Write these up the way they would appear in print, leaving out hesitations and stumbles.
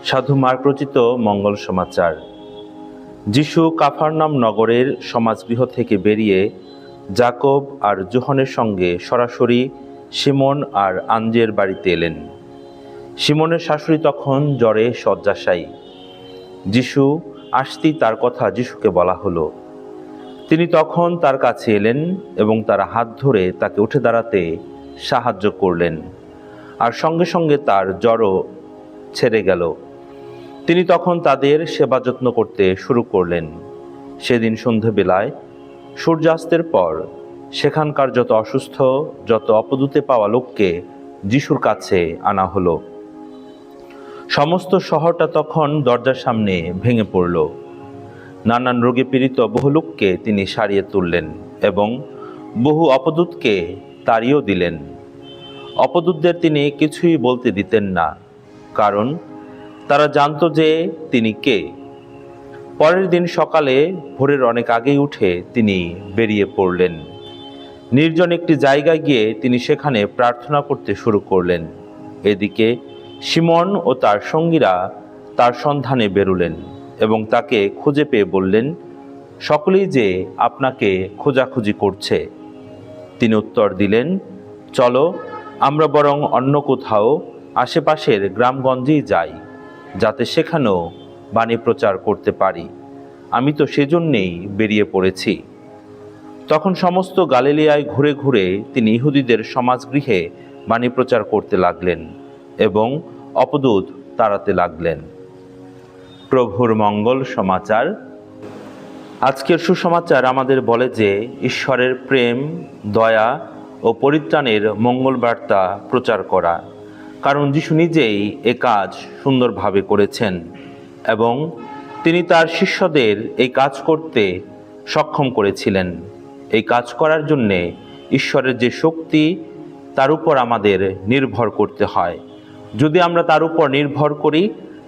সাধু মার্ক রচিত মঙ্গল সমাচার। যিশু কাফারনাম নগরের সমাজগৃহ থেকে বেরিয়ে যাকব আর যোহনের সঙ্গে সরাসরি শিমন আর আন্দ্রের বাড়িতে এলেন। শিমনের শাশুড়ি তখন জ্বরে শয্যাশায়ী। যিশু আসতেই তার কথা যিশুকে বলা হলো। তিনি তখন তার কাছে এলেন এবং তার হাত ধরে তাকে উঠে দাঁড়াতে সাহায্য করলেন, আর সঙ্গে সঙ্গে তার জ্বরও ছেড়ে গেল। তিনি তখন তাদের সেবা যত্ন করতে শুরু করলেন। সেদিন সন্ধেবেলায় সূর্যাস্তের পর সেখানকার যত অসুস্থ, যত অপদূতে পাওয়া লোককে যিশুর কাছে আনা হলো। সমস্ত শহরটা তখন দরজার সামনে ভেঙে পড়ল। নানান রোগে পীড়িত বহু লোককে তিনি সারিয়ে তুললেন এবং বহু অপদূতকে তাড়িয়েও দিলেন। অপদূতদের তিনি কিছুই বলতে দিতেন না, কারণ তারা জানত যে তিনি কে। পরের দিন সকালে ভোরের অনেক আগেই উঠে তিনি বেরিয়ে পড়লেন। নির্জন একটি জায়গায় গিয়ে তিনি সেখানে প্রার্থনা করতে শুরু করলেন। এদিকে শিমন ও তার সঙ্গীরা তার সন্ধানে বেরুলেন এবং তাকে খুঁজে পেয়ে বললেন, সকলেই যে আপনাকে খোঁজাখুঁজি করছে। তিনি উত্তর দিলেন, চলো, আমরা বরং অন্য কোথাও আশেপাশের গ্রামগঞ্জেই যাই, যাতে সেখানেও বাণী প্রচার করতে পারি। আমি তো সেজন্যেই বেরিয়ে পড়েছি। তখন সমস্ত গালিলিয়ায় ঘুরে ঘুরে তিনি ইহুদিদের সমাজগৃহে বাণী প্রচার করতে লাগলেন এবং অপদূত তাড়াতে লাগলেন। প্রভুর মঙ্গল সমাচার। আজকের সুসমাচার আমাদের বলে যে ঈশ্বরের প্রেম, দয়া ও পরিত্রাণের মঙ্গল বার্তা প্রচার করা, কারণ যিশু নিজেই এ কাজ সুন্দরভাবে করেছেন এবং তিনি তার শিষ্যদের এই কাজ করতে সক্ষম করেছিলেন। এই কাজ করার জন্যে ঈশ্বরের যে শক্তি, তার উপর আমাদের নির্ভর করতে হয়। যদি আমরা তার উপর নির্ভর করি,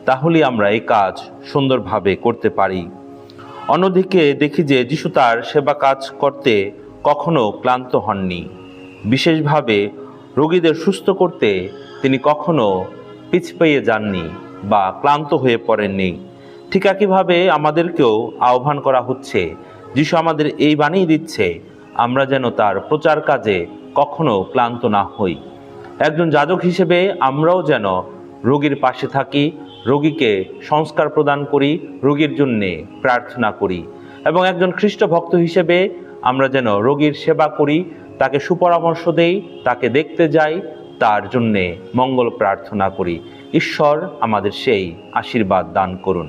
তাহলে আমরা এই কাজ সুন্দরভাবে করতে পারি। অন্যদিকে দেখি যে যিশু তার সেবা কাজ করতে কখনো ক্লান্ত হননি। বিশেষভাবে রোগীদের সুস্থ করতে তিনি কখনো পিছপেয়ে যাননি বা ক্লান্ত হয়ে পড়েননি। ঠিক একইভাবে আমাদেরকেও আহ্বান করা হচ্ছে। যিশু আমাদের এই বাণী দিচ্ছে, আমরা যেন তার প্রচার কাজে কখনো ক্লান্ত না হই। একজন যাজক হিসেবে আমরাও যেন রোগীর পাশে থাকি, রোগীকে সংস্কার প্রদান করি, রোগীর জন্যে প্রার্থনা করি এবং একজন খ্রিস্ট ভক্ত হিসেবে আমরা যেন রোগীর সেবা করি, তাকে সুপরামর্শ দেই, তাকে দেখতে যাই, তার জন্যে মঙ্গল প্রার্থনা করি। ঈশ্বর আমাদের সেই আশীর্বাদ দান করুন।